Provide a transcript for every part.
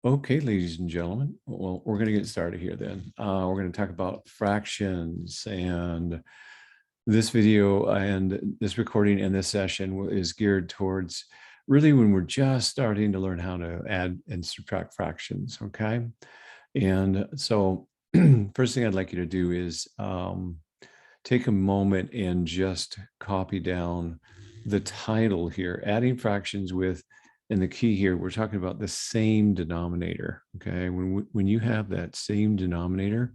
Okay, ladies and gentlemen, well, we're going to get started here then. We're going to talk about fractions, and this video and this recording and this session is geared towards really when we're just starting to learn how to add and subtract fractions, okay? And so first thing I'd like you to do is take a moment and just copy down the title here, adding fractions with, and the key here, we're talking about the same denominator, okay? When you have that same denominator,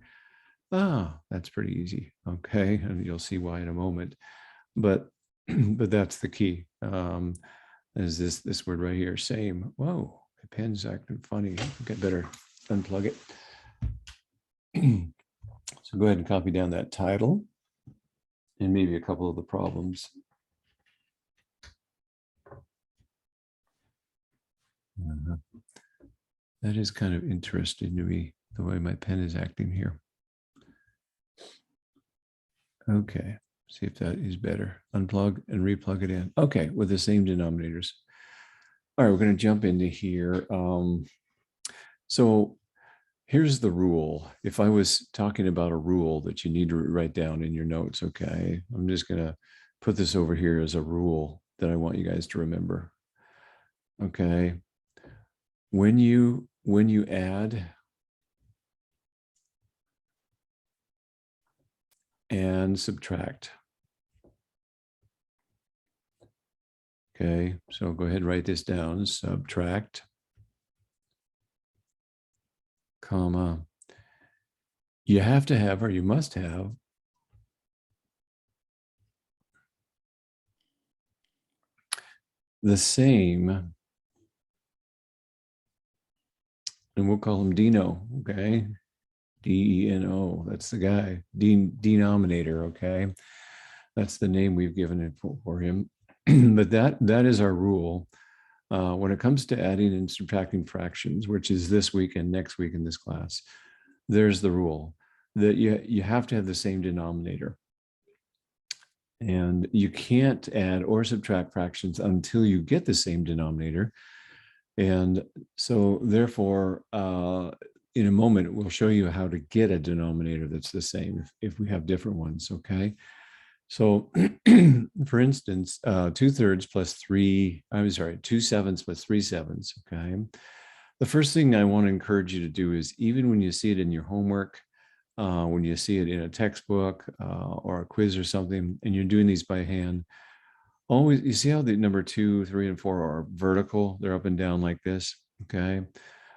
that's pretty easy, okay? And you'll see why in a moment, but but that's the key, is this word right here, same. Whoa, my pen's acting funny. I think I better unplug it. So go ahead and copy down that title and maybe a couple of the problems. That is kind of interesting to me, the way my pen is acting here. Okay, see if that is better. Unplug and replug it in. Okay, with the same denominators. All right, we're going to jump into here. So here's the rule. If I was talking about a rule that you need to write down in your notes, okay, I'm just going to put this over here as a rule that I want you guys to remember. Okay, when you add and subtract. Okay, so go ahead and write this down, subtract, comma. You have to have, or you must have, the same, and we'll call him Dino, okay? D-E-N-O, that's the guy, denominator, okay? That's the name we've given it for him. But that is our rule. When it comes to adding and subtracting fractions, which is this week and next week in this class, there's the rule that you have to have the same denominator. And you can't add or subtract fractions until you get the same denominator. And so therefore, in a moment, we'll show you how to get a denominator that's the same if we have different ones, okay? So for instance, 2/3 plus 2/7 plus 3/7, okay? The first thing I want to encourage you to do is, even when you see it in your homework, when you see it in a textbook or a quiz or something, and you're doing these by hand, always, you see how the number 2, 3, and 4 are vertical, they're up and down like this, okay?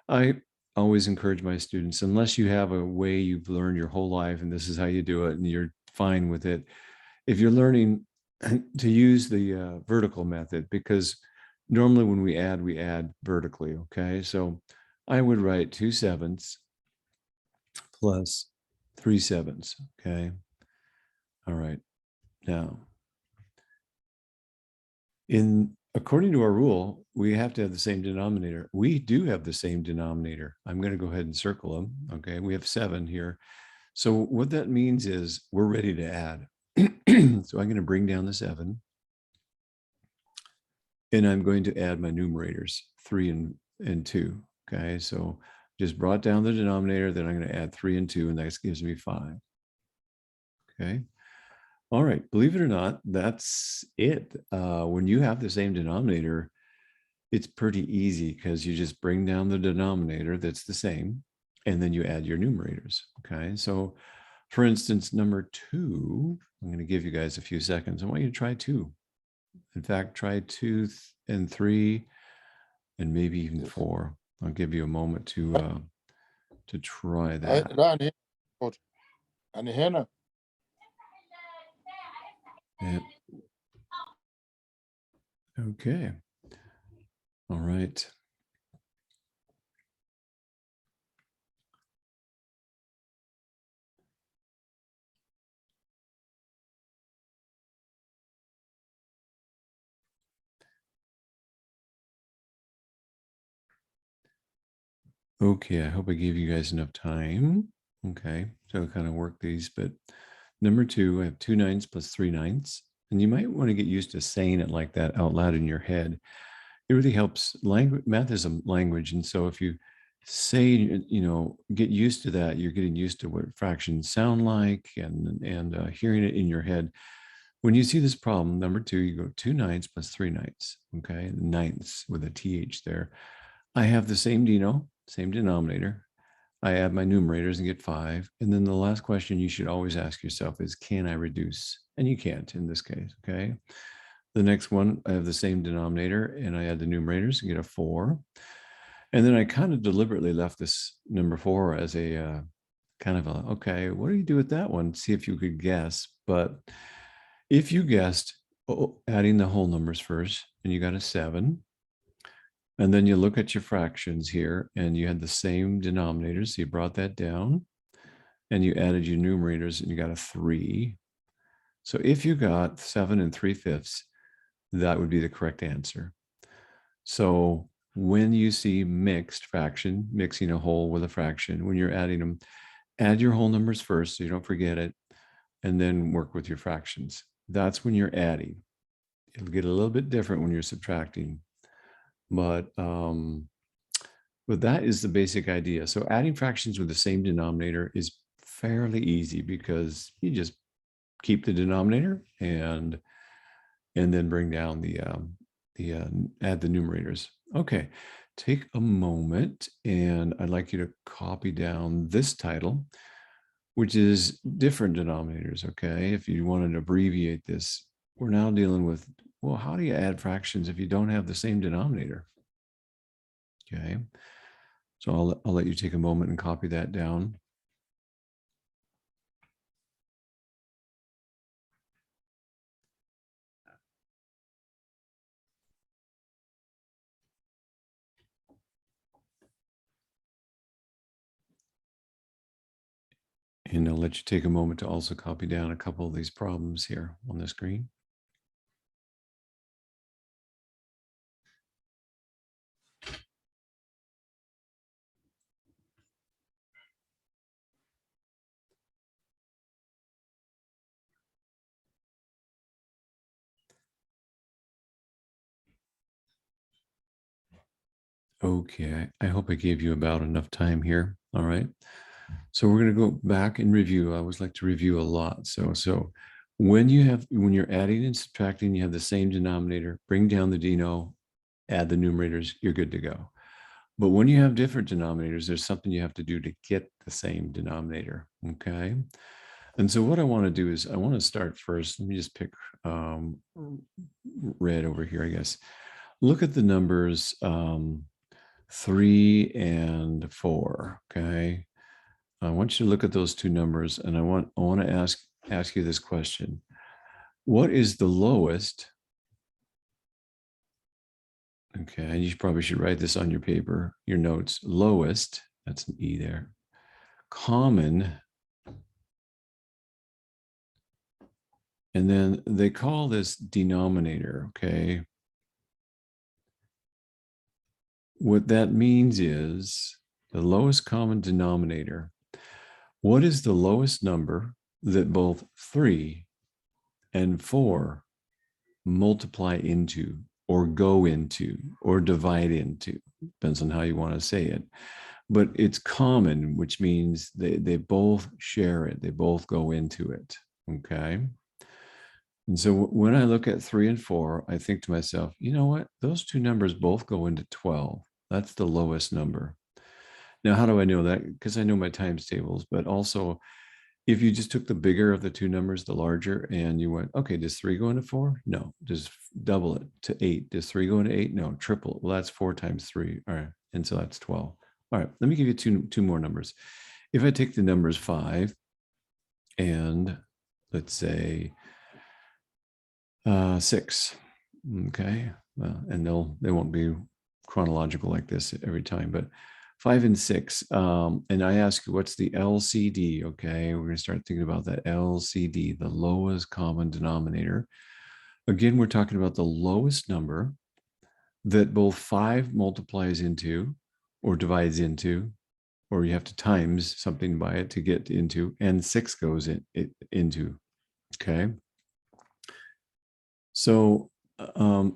I always encourage my students, unless you have a way you've learned your whole life and this is how you do it and you're fine with it, if you're learning to use the vertical method, because normally when we add vertically, okay? So I would write 2/7 plus 3/7, okay? All right, now, according to our rule, we have to have the same denominator. We do have the same denominator. I'm going to go ahead and circle them, okay? We have 7 here. So what that means is we're ready to add. So I'm going to bring down the 7. And I'm going to add my numerators, 3 and 2, okay? So just brought down the denominator, then I'm going to add 3 and 2, and that gives me 5, okay? All right, believe it or not, that's it. When you have the same denominator, it's pretty easy because you just bring down the denominator that's the same, and then you add your numerators, okay? So for instance, number 2, I'm going to give you guys a few seconds. I want you to try 2. In fact, try 2 and 3 and maybe even 4. I'll give you a moment to try that. Yep. Okay. All right. Okay, I hope I gave you guys enough time. Okay, so I'll kind of work these, but number 2, I have 2 9s plus 3 9s. And you might want to get used to saying it like that out loud in your head. It really helps. Math is a language. And so if you say, you know, get used to that. You're getting used to what fractions sound like and hearing it in your head. When you see this problem, number two, you go 2 ninths plus 3 ninths. Okay, ninths with a th there. I have the same same denominator. I add my numerators and get 5. And then the last question you should always ask yourself is, can I reduce? And you can't in this case, okay? The next one, I have the same denominator and I add the numerators and get a 4. And then I kind of deliberately left this number 4 as a kind of a, okay, what do you do with that one? See if you could guess. But if you guessed adding the whole numbers first and you got a 7, and then you look at your fractions here and you had the same denominators, so you brought that down and you added your numerators and you got a 3. So if you got 7 3/5, that would be the correct answer. So when you see mixed fraction, mixing a whole with a fraction, when you're adding them, add your whole numbers first so you don't forget it, and then work with your fractions. That's when you're adding. It'll get a little bit different when you're subtracting, but that is the basic idea. So adding fractions with the same denominator is fairly easy because you just keep the denominator and then bring down the add the numerators. Okay, take a moment and I'd like you to copy down this title, which is different denominators. Okay, if you want to abbreviate this, we're now dealing with, well, how do you add fractions if you don't have the same denominator? Okay, so I'll let you take a moment and copy that down. And I'll let you take a moment to also copy down a couple of these problems here on the screen. Okay, I hope I gave you about enough time here. All right. So we're going to go back and review. I always like to review a lot. So when you're adding and subtracting, you have the same denominator, bring down the deno, add the numerators, you're good to go. But when you have different denominators, there's something you have to do to get the same denominator. Okay. And so what I want to do is I want to start first. Let me just pick red over here, I guess. Look at the numbers 3 and 4. Okay. I want you to look at those two numbers and I want to ask you this question. What is the lowest? Okay, and you probably should write this on your paper, your notes. Lowest, that's an E there. Common. And then they call this denominator, okay? What that means is the lowest common denominator. What is the lowest number that both 3 and 4 multiply into or go into or divide into? Depends on how you want to say it. But it's common, which means they both share it. They both go into it, okay? And so when I look at 3 and 4, I think to myself, you know what? Those two numbers both go into 12. That's the lowest number. Now, how do I know that? Because I know my times tables, but also if you just took the bigger of the two numbers, the larger, and you went, okay, does 3 go into 4? No. Does double it to 8? Does 3 go into 8? No. Triple it. Well, that's 4 times 3. All right. And so that's 12. All right. Let me give you two more numbers. If I take the numbers 5 and let's say 6, okay, and they won't be chronological like this every time, but 5 and 6, and I ask you, what's the LCD? Okay, we're going to start thinking about that LCD, the lowest common denominator. Again, we're talking about the lowest number that both 5 multiplies into or divides into, or you have to times something by it to get into, and 6 goes into, okay? So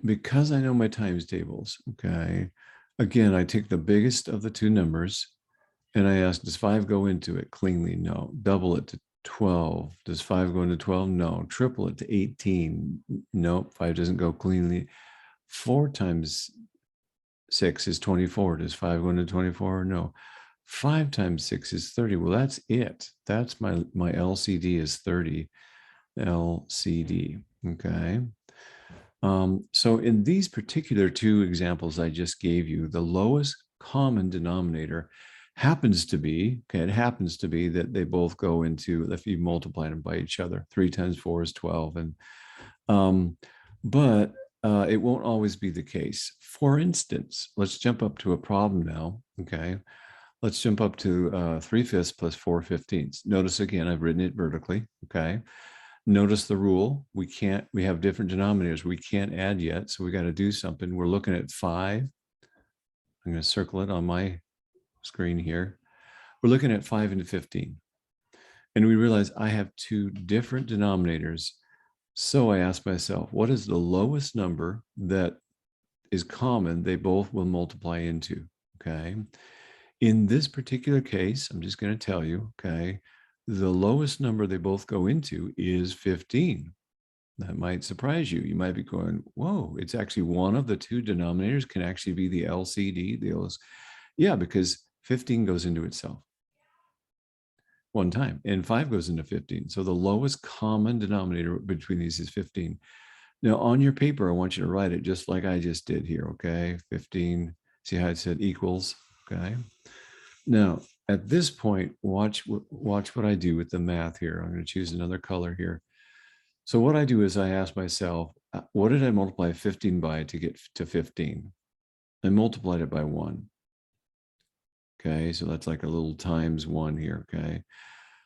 because I know my times tables, okay, Again, I take the biggest of the two numbers and I ask, does 5 go into it cleanly? No. Double it to 12. Does 5 go into 12? No. Triple it to 18? Nope, 5 doesn't go cleanly. 4 times 6 is 24. Does 5 go into 24? No. 5 times 6 is 30. Well, that's it. That's my LCD is 30. LCD. Okay. So in these particular two examples I just gave you, the lowest common denominator happens to be, okay, it happens to be that they both go into, if you multiply them by each other, 3 times 4 is 12. But it won't always be the case. For instance, let's jump up to a problem now, okay? Let's jump up to 3/5 plus 4/15. Notice again, I've written it vertically, okay? Notice the rule. We have different denominators. We can't add yet, so we got to do something. We're looking at 5. I'm going to circle it on my screen here. We're looking at 5 into 15. And we realize I have two different denominators. So I ask myself, what is the lowest number that is common they both will multiply into? Okay. In this particular case, I'm just going to tell you, okay, the lowest number they both go into is 15. That might surprise you. You might be going, whoa, it's actually one of the two denominators can actually be the LCD. Yeah, because 15 goes into itself one time and 5 goes into 15. So the lowest common denominator between these is 15. Now on your paper, I want you to write it just like I just did here, okay? 15, see how it said equals, okay? Now, at this point, watch what I do with the math here. I'm going to choose another color here. So what I do is I ask myself, what did I multiply 15 by to get to 15? I multiplied it by 1. Okay, so that's like a little times 1 here, okay?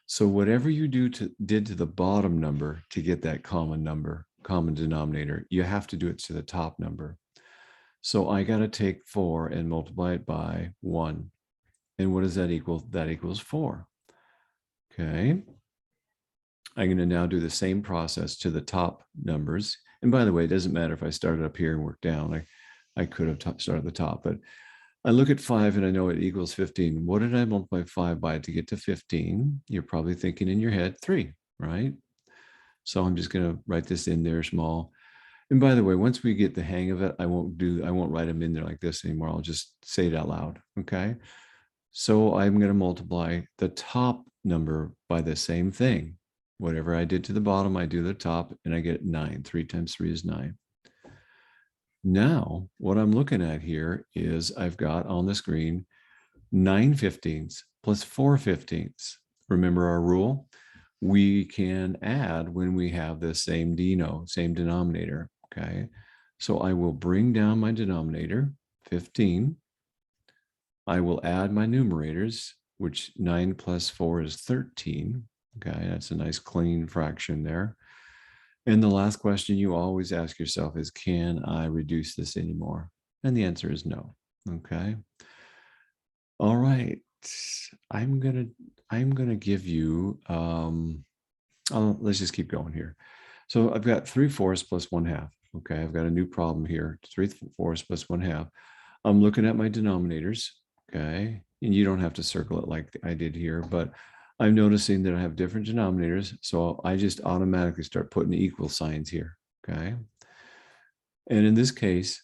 So whatever you did to the bottom number to get that common number, common denominator, you have to do it to the top number. So I got to take 4 and multiply it by 1. And what does that equal? That equals 4. Okay. I'm going to now do the same process to the top numbers. And by the way, it doesn't matter if I started up here and worked down. I could have started at the top, but I look at 5 and I know it equals 15. What did I multiply 5 by to get to 15? You're probably thinking in your head, 3, right? So I'm just going to write this in there small. And by the way, once we get the hang of it, I won't write them in there like this anymore. I'll just say it out loud. Okay. So I'm going to multiply the top number by the same thing. Whatever I did to the bottom, I do the top and I get 9. 3 times 3 is 9. Now, what I'm looking at here is I've got on the screen 9/15 plus 4/15. Remember our rule? We can add when we have the same denominator, okay? So I will bring down my denominator, 15. I will add my numerators, which 9 plus 4 is 13. Okay, that's a nice clean fraction there. And the last question you always ask yourself is, can I reduce this anymore? And the answer is no. Okay. All right. I'm gonna give you let's just keep going here. So I've got 3/4 plus 1/2. Okay, I've got a new problem here. 3/4 plus 1/2. I'm looking at my denominators. Okay, and you don't have to circle it like I did here, but I'm noticing that I have different denominators. So I just automatically start putting equal signs here. Okay. And in this case,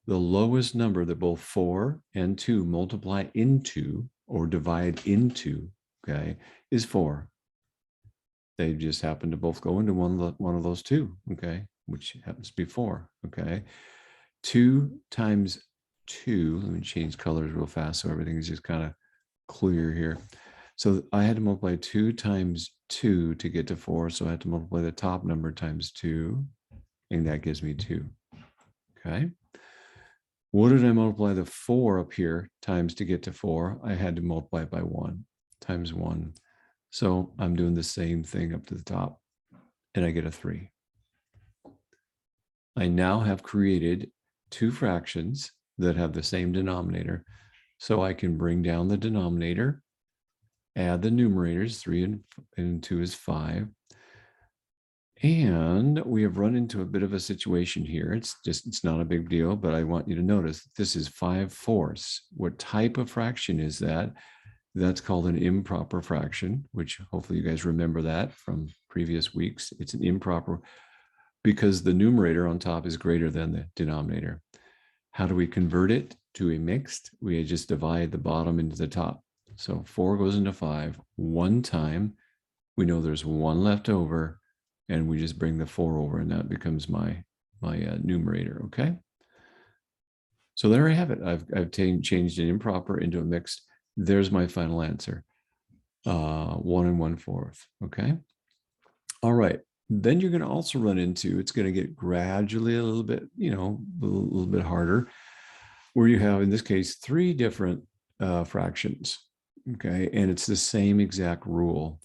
the lowest number that both 4 and 2 multiply into or divide into, okay, is 4. They just happen to both go into one of those two, okay, which happens to be 4, okay. 2 times 2, let me change colors real fast so everything is just kind of clear here. So I had to multiply 2 times 2 to get to 4. So I had to multiply the top number times 2, and that gives me 2. Okay. What did I multiply the 4 up here times to get to 4? I had to multiply it by 1 times 1. So I'm doing the same thing up to the top, and I get a 3. I now have created two fractions that have the same denominator. So I can bring down the denominator, add the numerators, 3 and 2 is 5. And we have run into a bit of a situation here. It's not a big deal, but I want you to notice that this is 5/4. What type of fraction is that? That's called an improper fraction, which hopefully you guys remember that from previous weeks. It's an improper because the numerator on top is greater than the denominator. How do we convert it to a mixed? We just divide the bottom into the top. So 4 goes into 5 one time. We know there's 1 left over, and we just bring the 4 over, and that becomes my numerator, okay? So there I have it. I've changed an improper into a mixed. There's my final answer, 1 1/4, okay? All right, then you're gonna also run into, it's gonna get gradually a little bit, a little bit harder, where you have, in this case, 3 different fractions, okay? And it's the same exact rule.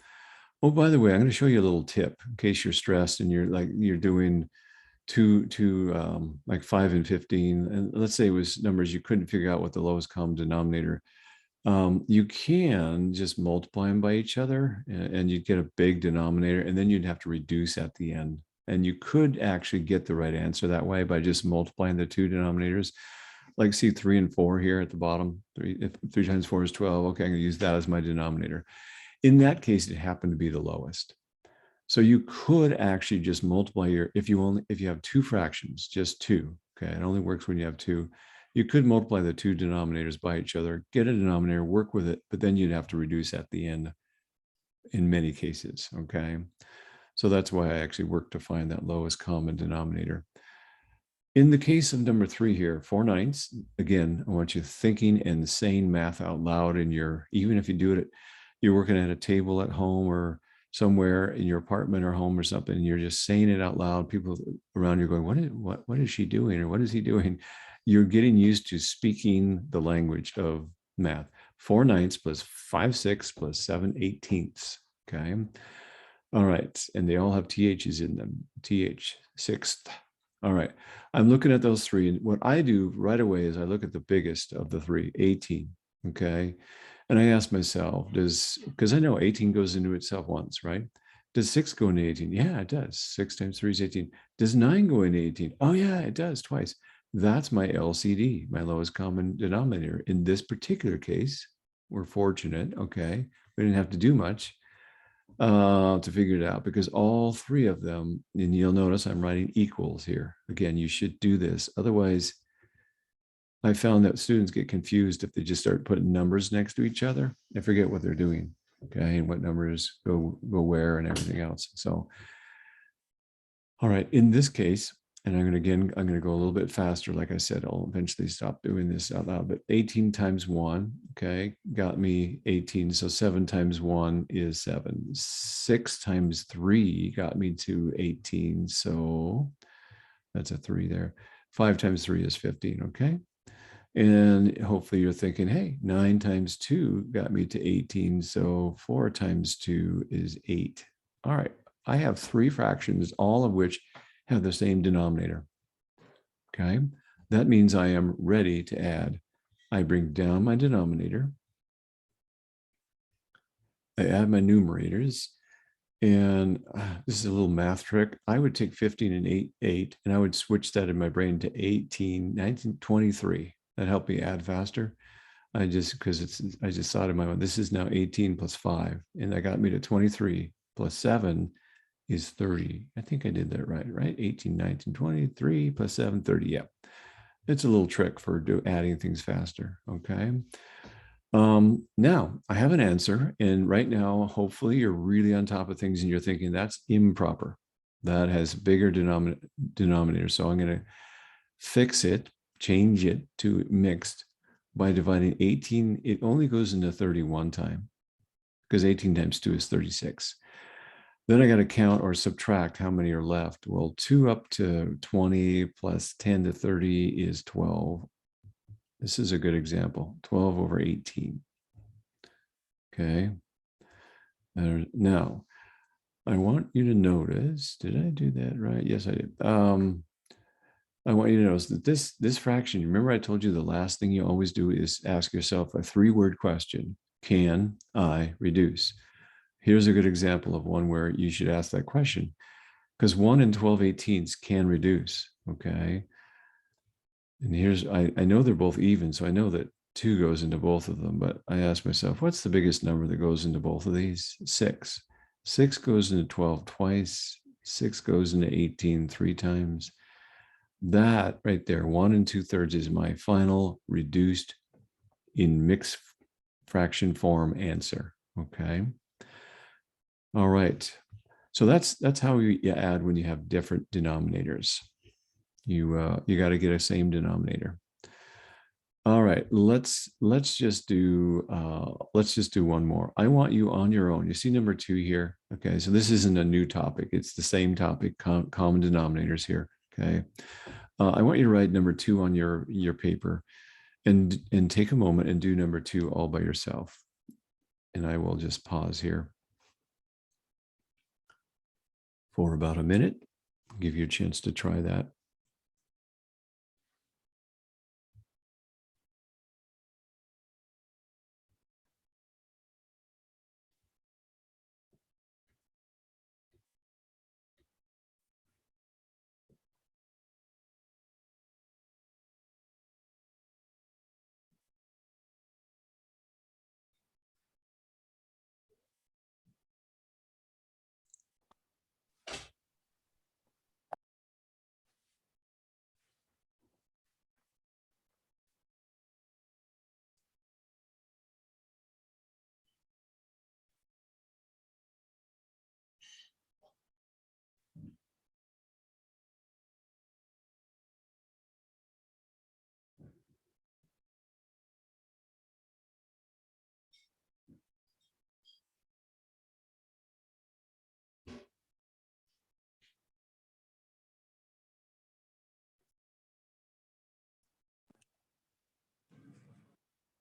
Oh, by the way, I'm gonna show you a little tip in case you're stressed and you're doing like 5 and 15, and let's say it was numbers you couldn't figure out what the lowest common denominator. You can just multiply them by each other, and you'd get a big denominator, and then you'd have to reduce at the end. And you could actually get the right answer that way by just multiplying the 2 denominators. Like see 3 and 4 here at the bottom. 3 times 4 is 12. Okay, I'm gonna use that as my denominator. In that case, it happened to be the lowest. So you could actually just multiply if you have 2 fractions, just 2, okay? It only works when you have 2. You could multiply the 2 denominators by each other, get a denominator, work with it, but then you'd have to reduce at the end in many cases, okay? So that's why I actually work to find that lowest common denominator. In the case of number 3 here, 4/9, again, I want you thinking and saying math out loud even if you do it, you're working at a table at home or somewhere in your apartment or home or something, and you're just saying it out loud. People around you are going, what is she doing? Or what is he doing? You're getting used to speaking the language of math. 4/9 plus 5/6 plus 7/18. Okay. All right. And they all have THs in them. TH, sixth. All right. I'm looking at those 3. And what I do right away is I look at the biggest of the 3, 18. Okay. And I ask myself, because I know 18 goes into itself once, right? Does 6 go into 18? Yeah, it does. 6 times 3 is 18. Does 9 go into 18? Oh, yeah, it does twice. That's my LCD, my lowest common denominator. In this particular case, we're fortunate, okay? We didn't have to do much to figure it out because all 3 of them, and you'll notice I'm writing equals here. Again, you should do this. Otherwise, I found that students get confused if they just start putting numbers next to each other and forget what they're doing, okay, and what numbers go where and everything else. So, all right, in this case, and I'm going to go a little bit faster. Like I said, I'll eventually stop doing this out loud, but 18 times 1, okay, got me 18. So 7 times 1 is 7. 6 times 3 got me to 18. So that's a 3 there. 5 times 3 is 15, okay? And hopefully you're thinking, hey, 9 times 2 got me to 18. So 4 times 2 is 8. All right. I have 3 fractions, all of which have the same denominator. Okay. That means I am ready to add. I bring down my denominator. I add my numerators. And this is a little math trick. I would take 15 and 8, and I would switch that in my brain to 18, 19, 23. That helped me add faster. I just thought in my mind, this is now 18 plus 5, and that got me to 23 plus 7 is 30. I think I did that right? 18, 19, 23 plus 7, 30. Yeah. It's a little trick for adding things faster. Okay. Now I have an answer, and right now, hopefully you're really on top of things and you're thinking that's improper. That has bigger denominator. So I'm going to fix it, change it to mixed by dividing 18. It only goes into 31 time because 18 times 2 is 36. Then I got to count or subtract how many are left. Well, 2 up to 20 plus 10 to 30 is 12. This is a good example, 12 over 18. Okay. Now, I want you to notice, did I do that right? Yes, I did. I want you to notice that this fraction, remember I told you the last thing you always do is ask yourself a 3-word question. Can I reduce? Here's a good example of one where you should ask that question. because 1 and 12/18 can reduce, okay? And here's, I know they're both even, so I know that 2 goes into both of them, but I ask myself, what's the biggest number that goes into both of these? 6. 6 goes into 12 twice. 6 goes into 18 3 times. That right there, 1 2/3 is my final reduced in mixed fraction form answer, okay? All right. So that's how you add when you have different denominators. You got to get a same denominator. All right, let's just do one more. I want you on your own. You see number 2 here. Okay, so this isn't a new topic. It's the same topic, common denominators here. Okay, I want you to write number 2 on your paper, and take a moment and do number 2 all by yourself. And I will just pause here for about a minute, give you a chance to try that.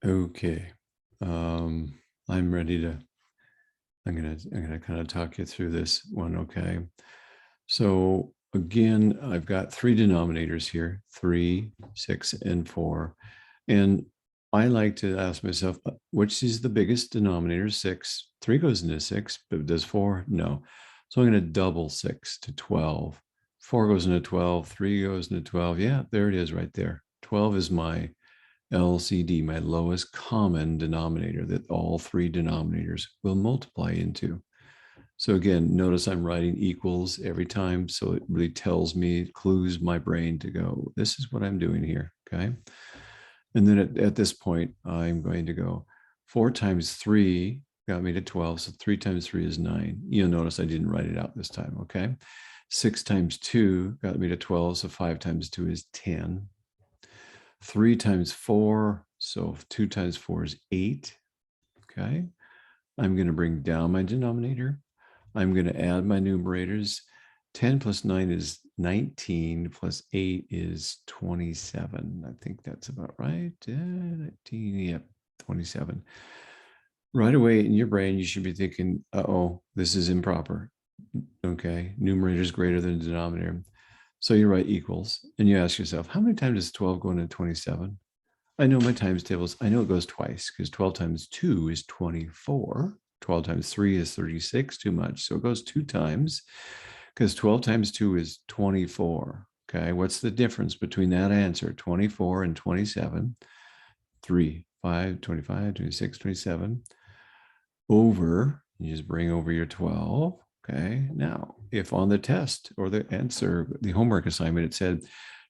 Okay, I'm ready to. I'm gonna kind of talk you through this one. Okay, so again, I've got 3 denominators here: 3, 6, and 4, and I like to ask myself, which is the biggest denominator? 6. 3 goes into 6, but does 4? No. So I'm going to double 6 to 12. 4 goes into 12. 3 goes into 12. Yeah, there it is right there. 12 is my LCD, my lowest common denominator that all 3 denominators will multiply into. So again, notice I'm writing equals every time. So it really tells me, clues my brain to go, this is what I'm doing here, okay? And then at this point, I'm going to go 4 times 3 got me to 12. So 3 times 3 is 9. You'll notice I didn't write it out this time, okay? 6 times 2 got me to 12. So 5 times 2 is 10. 3 times 4, so 2 times 4 is 8, okay? I'm going to bring down my denominator. I'm going to add my numerators. 10 plus 9 is 19, plus 8 is 27. I think that's about right. 19, yep, 27. Right away in your brain, you should be thinking, uh-oh, this is improper. Okay, numerator is greater than denominator. So you write equals, and you ask yourself, how many times does 12 go into 27? I know my times tables. I know it goes twice because 12 times 2 is 24. 12 times 3 is 36, too much. So it goes 2 times because 12 times 2 is 24. Okay, what's the difference between that answer, 24 and 27? 3, 5, 25, 26, 27 over, you just bring over your 12. Okay, now if on the test or the answer, the homework assignment, it said,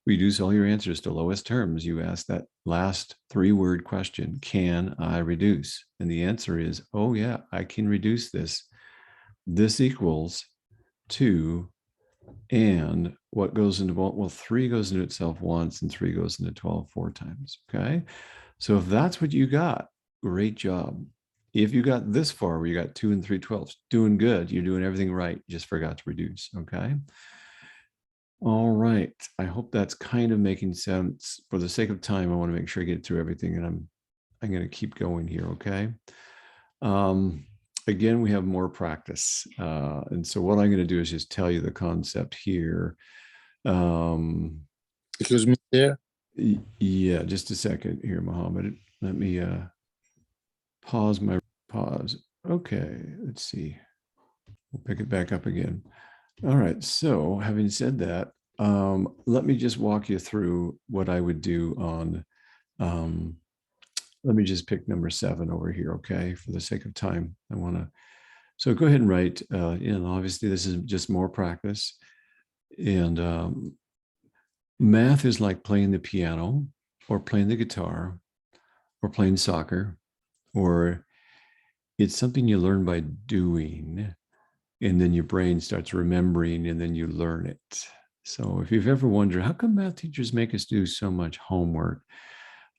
reduce all your answers to lowest terms, you ask that last 3-word question, can I reduce? And the answer is, oh yeah, I can reduce this. This equals 2, and what goes into, well, 3 goes into itself once and 3 goes into 12 4 times, okay? So if that's what you got, great job. If you got this far where you got 2 and 3/12, doing good, you're doing everything right, you just forgot to reduce, okay? All right, I hope that's kind of making sense. For the sake of time, I want to make sure I get through everything, and I'm going to keep going here, okay? Again, we have more practice. And so what I'm going to do is just tell you the concept here. Excuse me there. Yeah, just a second here, Mohammed. Let me pause. Okay, let's see. We'll pick it back up again. All right. So having said that, let me just walk you through what I would do on, um, let me just pick number 7 over here. Okay. For the sake of time, I want to, so go ahead and write, obviously this is just more practice, and math is like playing the piano or playing the guitar or playing soccer, or it's something you learn by doing, and then your brain starts remembering and then you learn it. So if you've ever wondered, how come math teachers make us do so much homework?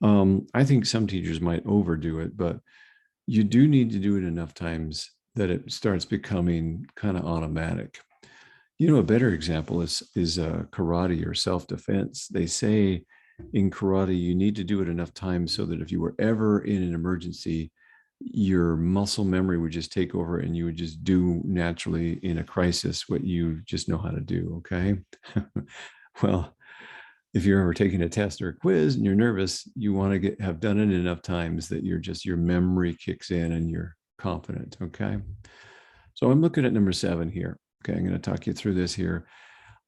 I think some teachers might overdo it, but you do need to do it enough times that it starts becoming kind of automatic. A better example is karate or self-defense. They say in karate, you need to do it enough times so that if you were ever in an emergency, your muscle memory would just take over and you would just do naturally in a crisis what you just know how to do. Okay. Well, if you're ever taking a test or a quiz and you're nervous, you want to have done it enough times that your memory kicks in and you're confident. Okay. So I'm looking at number 7 here. Okay. I'm going to talk you through this here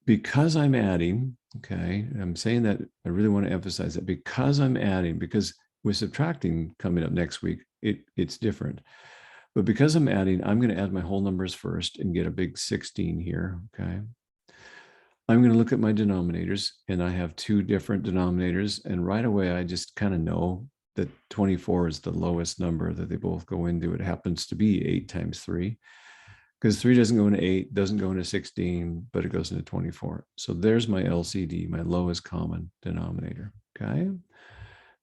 because I'm adding. Okay. I'm saying that I really want to emphasize that because I'm adding, because with subtracting coming up next week, it's different. But because I'm adding, I'm going to add my whole numbers first and get a big 16 here. Okay. I'm going to look at my denominators, and I have 2 different denominators. And right away, I just kind of know that 24 is the lowest number that they both go into. It happens to be 8 times 3, because 3 doesn't go into 8, doesn't go into 16, but it goes into 24. So there's my LCD, my lowest common denominator. Okay.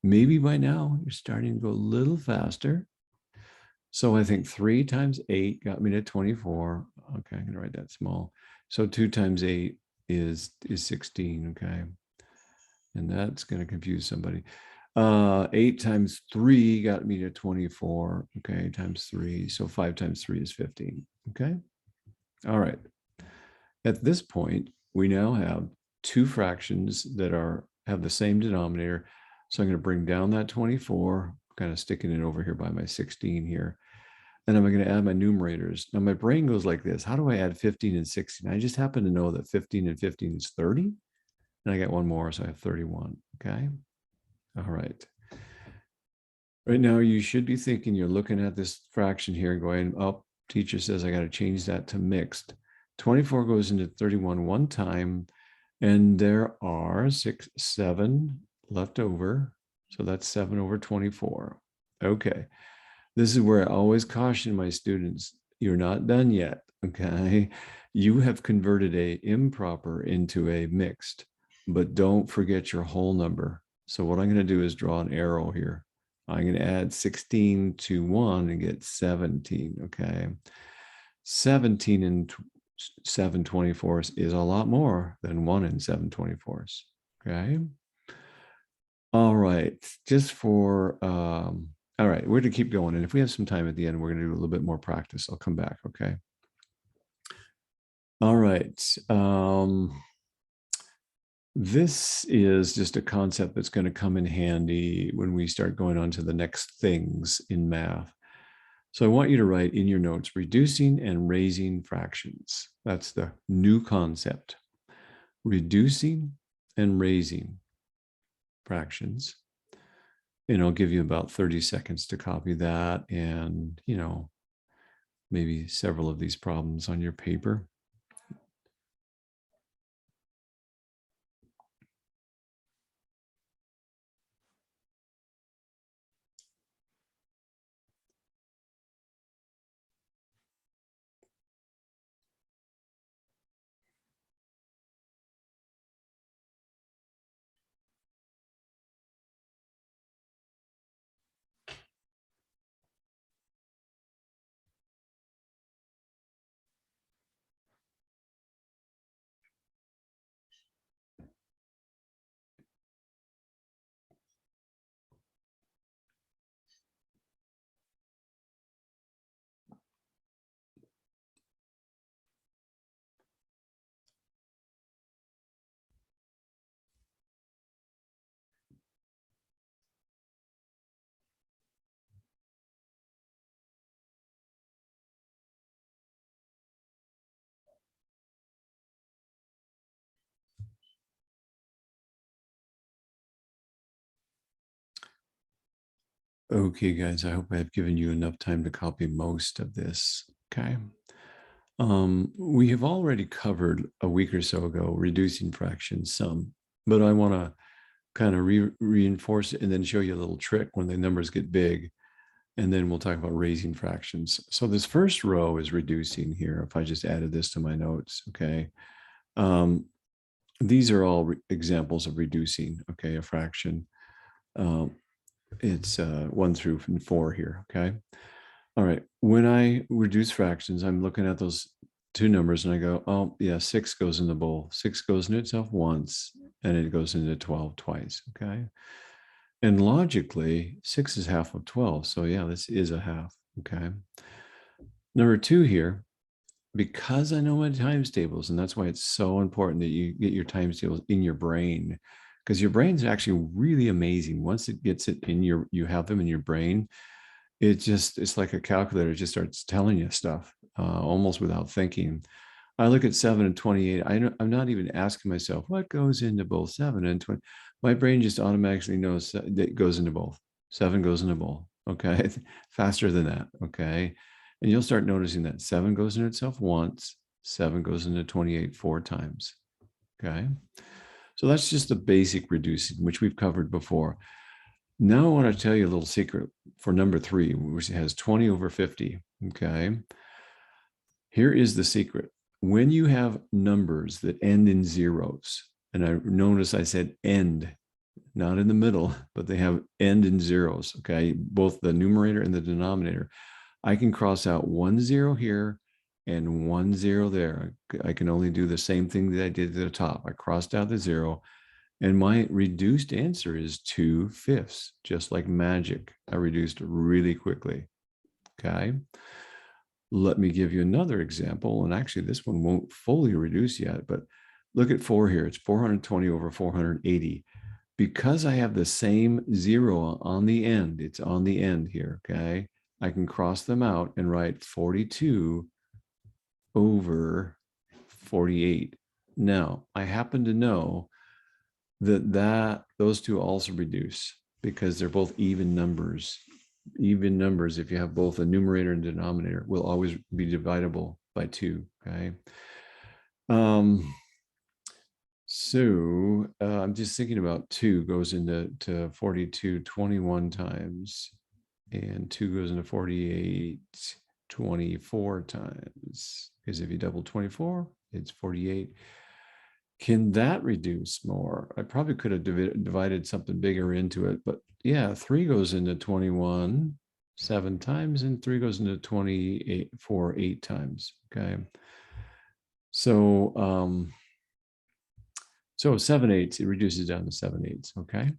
Maybe by now you're starting to go a little faster. So I think 3 times 8 got me to 24. Okay, I'm going to write that small. So 2 times 8 is 16. Okay. And that's going to confuse somebody. 8 times 3 got me to 24. Okay, times 3. So 5 times 3 is 15. Okay. All right. At this point, we now have 2 fractions that have the same denominator. So I'm going to bring down that 24, kind of sticking it over here by my 16 here. And I'm going to add my numerators. Now my brain goes like this. How do I add 15 and 16? I just happen to know that 15 and 15 is 30. And I got one more, so I have 31. Okay. All right. Right now, you should be thinking you're looking at this fraction here and going, oh, teacher says I got to change that to mixed. 24 goes into 31 one time, and there are 7 left over. So that's 7 over 24. Okay. This is where I always caution my students, you're not done yet. Okay. You have converted a improper into a mixed, but don't forget your whole number. So what I'm going to do is draw an arrow here. I'm going to add 16 to 1 and get 17. Okay. 17 and 7/24 is a lot more than 1 and 7/24. Okay. All right. Just for, all right, we're going to keep going. And if we have some time at the end, we're going to do a little bit more practice. I'll come back. Okay. All right. This is just a concept that's going to come in handy when we start going on to the next things in math. So I want you to write in your notes, reducing and raising fractions. That's the new concept. Reducing and raising fractions. And I'll give you about 30 seconds to copy that and, maybe several of these problems on your paper. Okay, guys, I hope I've given you enough time to copy most of this. Okay. We have already covered a week or so ago reducing fractions some, but I want to kind of reinforce it and then show you a little trick when the numbers get big. And then we'll talk about raising fractions. So this first row is reducing here. If I just added this to my notes, okay. These are all examples of reducing, okay, a fraction. It's 1 through 4 here, okay. All right, when I reduce fractions, I'm looking at those two numbers and I go, oh yeah, 6 goes in the bowl. 6 goes into itself once and it goes into 12 twice, okay. And logically, 6 is half of 12. So yeah, this is a half, okay. Number 2 here, because I know my times tables, and that's why it's so important that you get your times tables in your brain, because your brain's actually really amazing. Once it gets it in you have them in your brain, it's like a calculator. It just starts telling you stuff almost without thinking. I look at 7 and 28. I'm not even asking myself what goes into both 7 and 20. My brain just automatically knows that it goes into both. 7 goes into both. Okay, faster than that. Okay, and you'll start noticing that 7 goes into itself once. 7 goes into 28 4 times. Okay, so that's just the basic reducing, which we've covered before. Now I want to tell you a little secret for number 3, which has 20 over 50. Okay. Here is the secret. When you have numbers that end in zeros, and I notice I said end, not in the middle, but they have end in zeros. Okay. Both the numerator and the denominator. I can cross out 1 0 here and 1 0 there. I can only do the same thing that I did at the top. I crossed out the 0. And my reduced answer is 2/5, just like magic. I reduced really quickly. Okay. Let me give you another example. And actually, this one won't fully reduce yet, but look at 4 here. It's 420 over 480. Because I have the same 0 on the end, it's on the end here. Okay. I can cross them out and write 42 over 48. Now, I happen to know that those two also reduce because they're both even numbers. Even numbers, if you have both a numerator and denominator, will always be dividable by 2. Okay. So I'm just thinking about 2 goes into 42 21 times, and 2 goes into 48 24 times. Because if you double 24, it's 48. Can that reduce more? I probably could have divided something bigger into it, but yeah, 3 goes into 21 7 times, and 3 goes into 28 8 times. Okay. So, so 7/8, it reduces down to 7/8. Okay.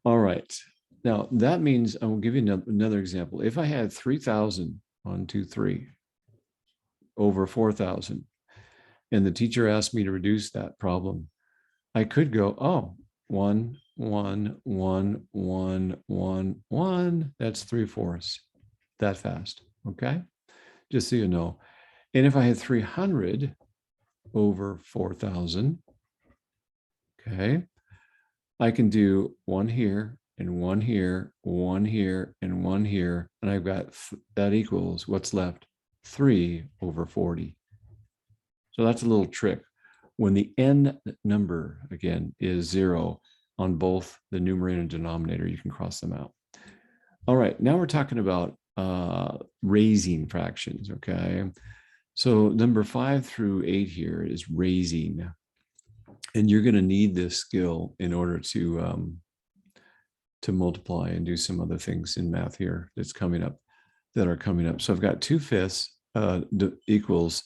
All right. Now that means I will give you another example. If I had 3,000, 1, 2, 3 over 4,000, and the teacher asked me to reduce that problem, I could go, oh, 1, 1, 1, 1, 1, 1. That's 3/4 that fast. Okay. Just so you know. And if I had 300 over 4,000, okay, I can do 1 here and 1 here, 1 here and 1 here. And I've got that equals what's left 3 over 40. So that's a little trick. When the n number, again, is 0 on both the numerator and denominator, you can cross them out. All right, now we're talking about raising fractions, okay? So number 5 through 8 here is raising. And you're going to need this skill in order to multiply and do some other things in math here that are coming up. So I've got 2/5 equals,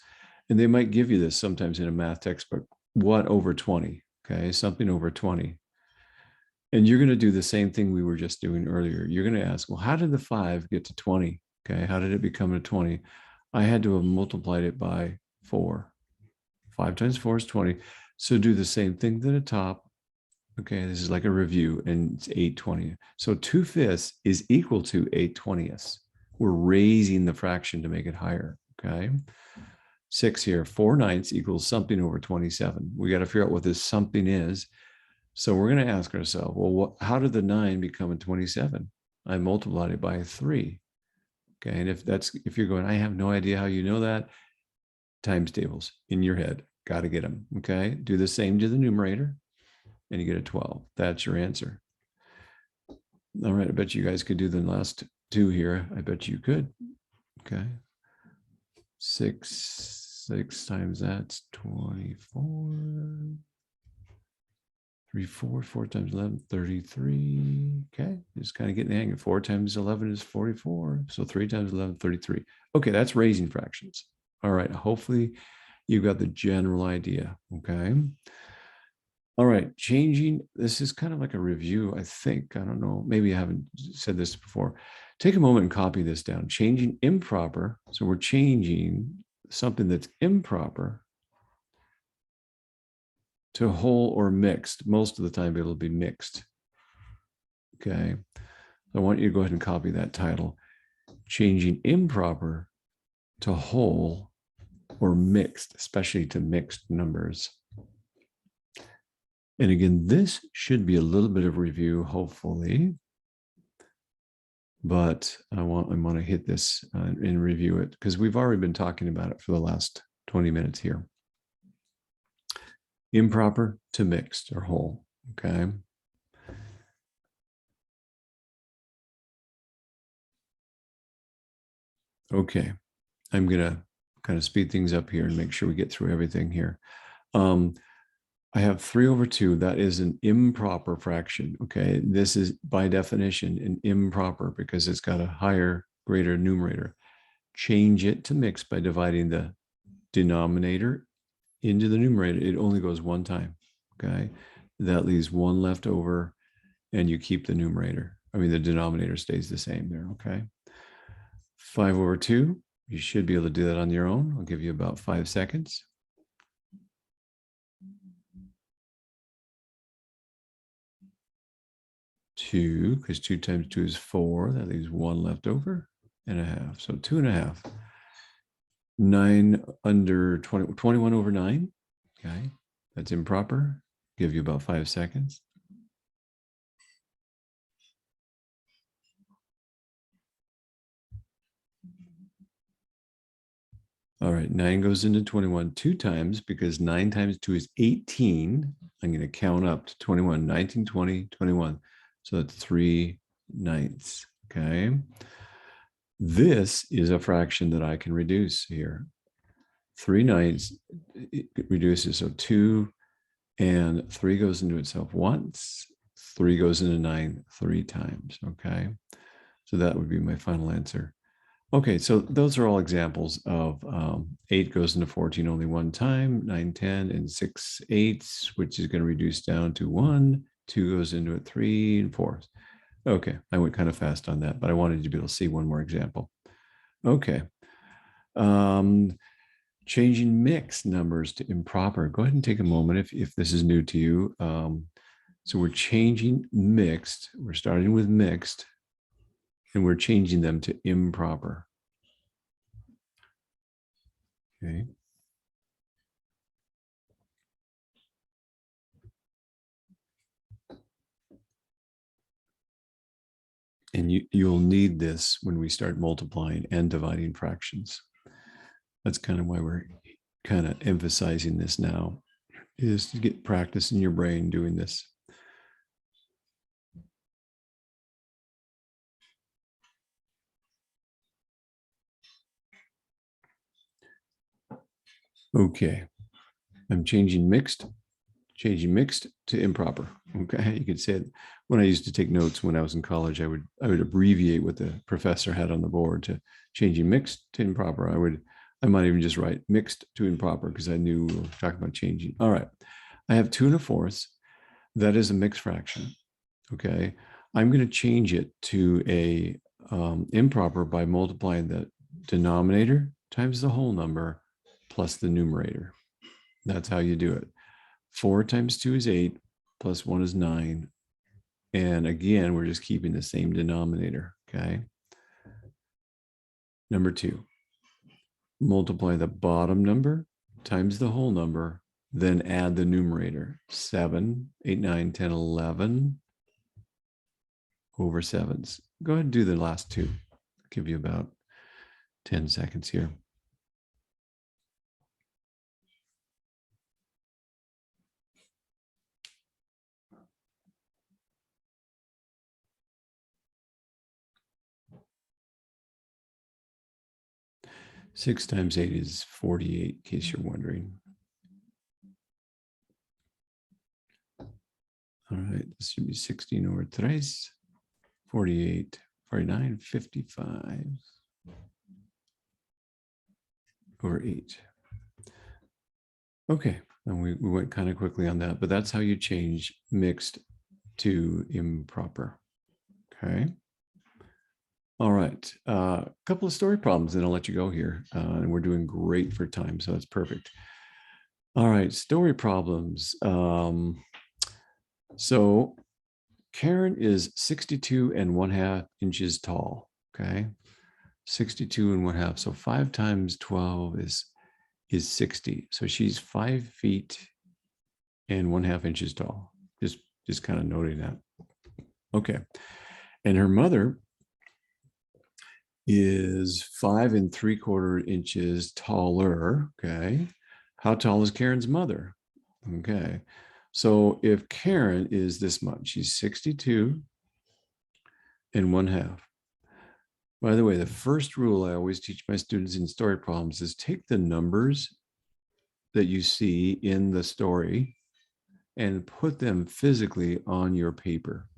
and they might give you this sometimes in a math textbook, what over 20, okay, something over 20. And you're going to do the same thing we were just doing earlier. You're going to ask, well, how did the 5 get to 20? Okay, how did it become a 20? I had to have multiplied it by 4. 5 times 4 is 20. So do the same thing to the top. Okay, this is like a review, and it's 8/20. So 2/5 is equal to 8/20. We're raising the fraction to make it higher. Okay. 6 here, 4/9 equals something over 27. We got to figure out what this something is. So we're going to ask ourselves, well, how did the 9 become a 27? I multiplied it by 3. Okay, and if you're going, I have no idea how you know that, times tables in your head, got to get them. Okay, do the same to the numerator, and you get a 12. That's your answer. All right, I bet you guys could do the last 2 here. I bet you could. Okay, 6 times that's 24. 4 times 11, 33. Okay, just kind of getting the hang of 4 times 11 is 44. So 3 times 11, 33. Okay, that's raising fractions. All right, hopefully you got the general idea. Okay. All right, changing. This is kind of like a review, I think. I don't know. Maybe I haven't said this before. Take a moment and copy this down. Changing improper. So we're changing something that's improper to whole or mixed. Most of the time it'll be mixed. Okay. I want you to go ahead and copy that title. Changing improper to whole or mixed, especially to mixed numbers. And again, this should be a little bit of review, hopefully. But I want to hit this and review it because we've already been talking about it for the last 20 minutes here. Improper to mixed or whole. Okay. Okay. I'm going to kind of speed things up here and make sure we get through everything here. I have 3/2. That is an improper fraction. Okay. This is by definition an improper because it's got a higher, greater numerator. Change it to mixed by dividing the denominator into the numerator. It only goes one time. Okay. That leaves 1 left over and you keep the numerator. I mean, the denominator stays the same there. Okay. 5/2. You should be able to do that on your own. I'll give you about 5 seconds. 2, because 2 times 2 is 4. That leaves 1 left over and a half. So 2.5. 9 under 20, 21/9. Okay, that's improper. Give you about 5 seconds. All right, 9 goes into 21 2 times because 9 times 2 is 18. I'm going to count up to 21, 19, 20, 21. So that's 3/9. Okay. This is a fraction that I can reduce here. 3/9 reduces, so 2 and 3 goes into itself once. 3 goes into 9 3 times. Okay. So that would be my final answer. Okay, so those are all examples of 8 goes into 14 only one time, 9, 10, and 6 8s, which is going to reduce down to 1. 2 goes into it 3 and 4. Okay, I went kind of fast on that, but I wanted you to be able to see one more example. Okay. Changing mixed numbers to improper. Go ahead and take a moment if this is new to you. So we're changing mixed. We're starting with mixed. And we're changing them to improper. Okay. And you'll need this when we start multiplying and dividing fractions. That's kind of why we're kind of emphasizing this now, is to get practice in your brain doing this. Okay, I'm changing mixed to improper. Okay, you could say it. When I used to take notes when I was in college, I would abbreviate what the professor had on the board to changing mixed to improper. I might even just write mixed to improper because I knew we were talking about changing. All right, I have 2.4. That is a mixed fraction. Okay, I'm going to change it to a improper by multiplying the denominator times the whole number plus the numerator. That's how you do it. 4 times 2 is 8, plus 1 is 9. And again, we're just keeping the same denominator, okay? Number 2, multiply the bottom number times the whole number, then add the numerator. 7, 8, 9, 10, 11 over 7s. Go ahead and do the last two. I'll give you about 10 seconds here. Six times 8 is 48, in case you're wondering. All right, this should be 16 over 3, 48, 49, 55 over 8. Okay, and we went kind of quickly on that, but that's how you change mixed to improper. Okay. All right, a couple of story problems, then I'll let you go here. And we're doing great for time, so that's perfect. All right, story problems. So Karen is 62 and 1/2 inches tall. Okay, 62 and 1/2. So 5 times 12 is 60. So she's 5 feet and 1/2 inches tall. Just kind of noting that. Okay, and her mother is 5 3/4 inches taller. Okay, how tall is Karen's mother? Okay, so if Karen is this much, she's 62 and 1/2. By the way, the first rule I always teach my students in story problems is take the numbers that you see in the story and put them physically on your paper.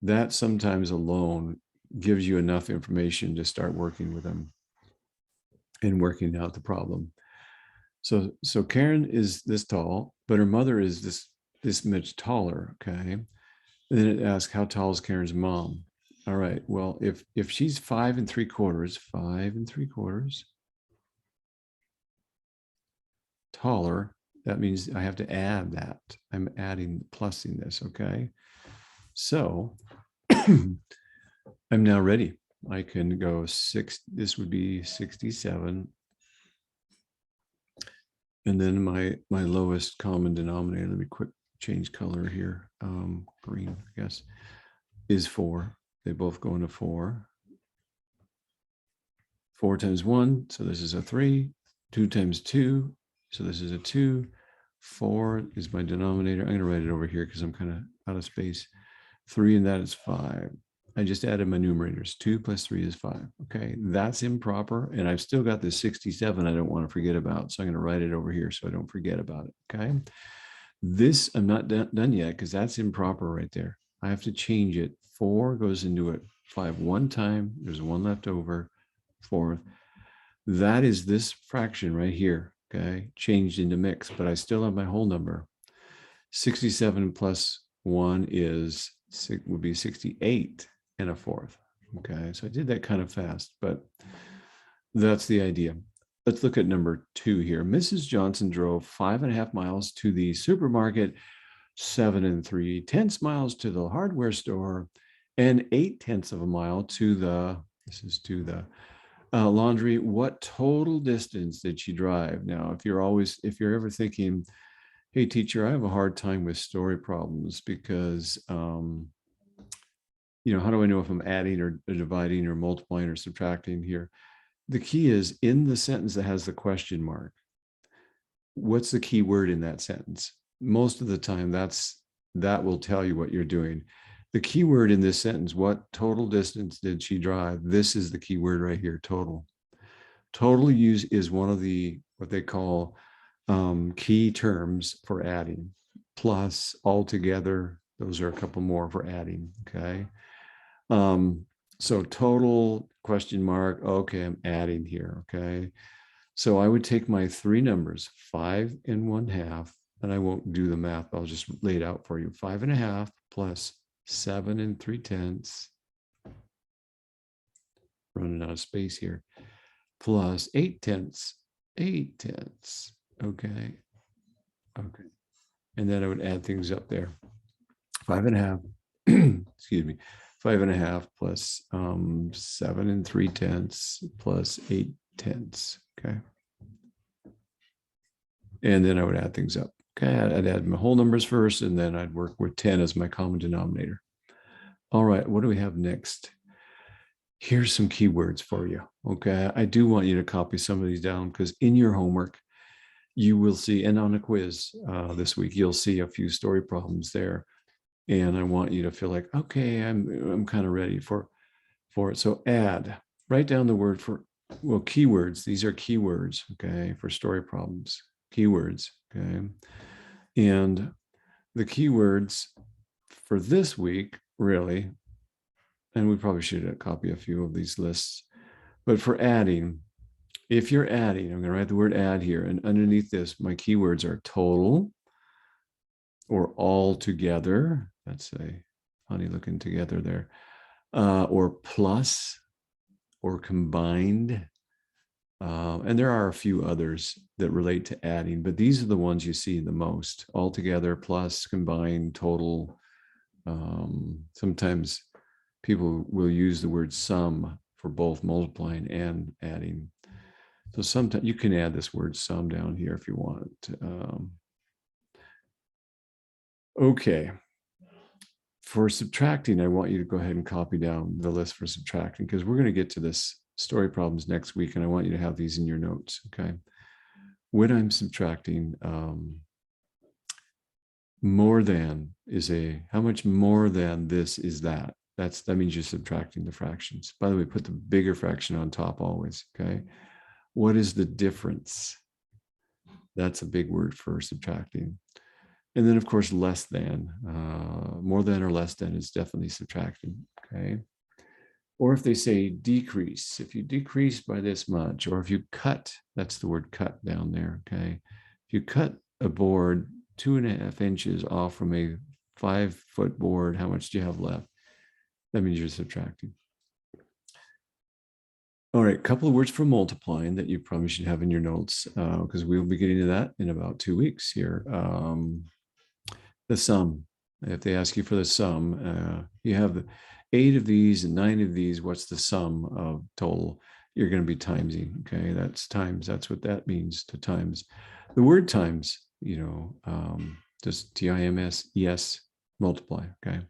That sometimes alone gives you enough information to start working with them and working out the problem. So Karen is this tall, but her mother is this much taller. Okay. And then it asks, how tall is Karen's mom? All right. Well, if she's 5 3/4, 5 3/4 taller, that means I have to add that. I'm adding, plussing this. Okay. So I'm now ready. I can go 6. This would be 67. And then my lowest common denominator, let me quick change color here. Green, I guess, is 4. They both go into 4. 4 times 1, so this is a 3. 2 times 2, so this is a 2. 4 is my denominator. I'm going to write it over here because I'm kind of out of space. 3 and that is 5. I just added my numerators. 2 plus 3 is 5. Okay, that's improper. And I've still got this 67 I don't want to forget about. So I'm going to write it over here so I don't forget about it. Okay, this I'm not done yet because that's improper right there. I have to change it. 4 goes into it. 5 one time. There's 1 left over. 4. That is this fraction right here. Okay, changed into mix, but I still have my whole number. 67 plus 1 is would be 68 and a 4th. Okay, so I did that kind of fast, but that's the idea. Let's look at number 2 here. Mrs. Johnson drove 5.5 miles to the supermarket, 7 3/10 miles to the hardware store, and 8/10 of a mile to the laundry. What total distance did she drive? Now, if you're ever thinking, hey, teacher, I have a hard time with story problems because, how do I know if I'm adding or dividing or multiplying or subtracting here? The key is in the sentence that has the question mark. What's the key word in that sentence? Most of the time, that will tell you what you're doing. The key word in this sentence, what total distance did she drive? This is the key word right here, total. Total is one of the, what they call key terms for adding. Plus, altogether, those are a couple more for adding, okay? So total, question mark, okay, I'm adding here, okay? So I would take my 3 numbers, 5 and 1/2, and I won't do the math, I'll just lay it out for you. 5.5 plus 7 3/10, running out of space here, plus 8/10, 8/10, okay. And then I would add things up there. 5.5, excuse me, 5.5 plus 7 3/10 plus 8/10, okay. And then I would add things up. Okay, I'd add my whole numbers first, and then I'd work with 10 as my common denominator. All right, what do we have next? Here's some keywords for you. Okay, I do want you to copy some of these down because in your homework, you will see, and on a quiz this week, you'll see a few story problems there. And I want you to feel like, okay, I'm kind of ready for it. So add, write down the word for, well, keywords. These are keywords, okay, for story problems, keywords, okay. And the keywords for this week, really, and we probably should copy a few of these lists, but for adding, if you're adding, I'm going to write the word add here, and underneath this, my keywords are total or all together. That's a funny looking together there, or plus or combined. And there are a few others that relate to adding, but these are the ones you see the most: altogether, plus, combined, total. Sometimes people will use the word sum for both multiplying and adding. So sometimes you can add this word sum down here if you want. Okay. For subtracting, I want you to go ahead and copy down the list for subtracting, because we're going to get to this story problems next week, and I want you to have these in your notes, okay? When I'm subtracting, more than is how much more than this is that? That means you're subtracting the fractions. By the way, put the bigger fraction on top always, okay? What is the difference? That's a big word for subtracting. And then, of course, less than, more than or less than is definitely subtracting, okay? Or if they say decrease, if you decrease by this much, or if you cut, that's the word cut down there, okay? If you cut a board 2.5 inches off from a 5-foot board, how much do you have left? That means you're subtracting. All right, a couple of words for multiplying that you probably should have in your notes, because we'll be getting to that in about 2 weeks here. The sum. If they ask you for the sum, you have 8 of these and 9 of these. What's the sum of total? You're going to be timesing. Okay, that's times. That's what that means, to times. The word times, just TIMES, multiply. Okay.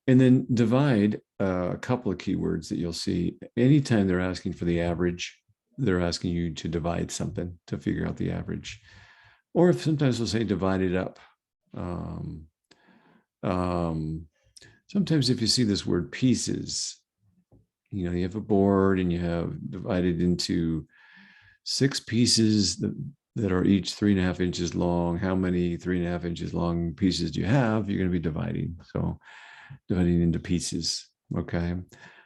And then divide, a couple of keywords that you'll see. Anytime they're asking for the average, they're asking you to divide something to figure out the average. Or if sometimes they'll say divide it up. Sometimes if you see this word pieces, you have a board and you have divided into 6 pieces that are each 3.5 inches long. How many 3.5 inches long pieces do you have? You're going to be dividing. So dividing into pieces. Okay.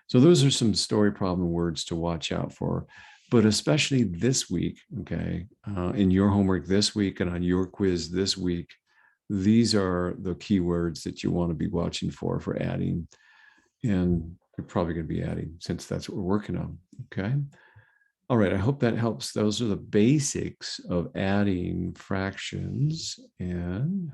So those are some story problem words to watch out for, but especially this week. Okay. In your homework this week and on your quiz this week, these are the keywords that you want to be watching for adding. And you're probably going to be adding, since that's what we're working on. Okay. All right. I hope that helps. Those are the basics of adding fractions. And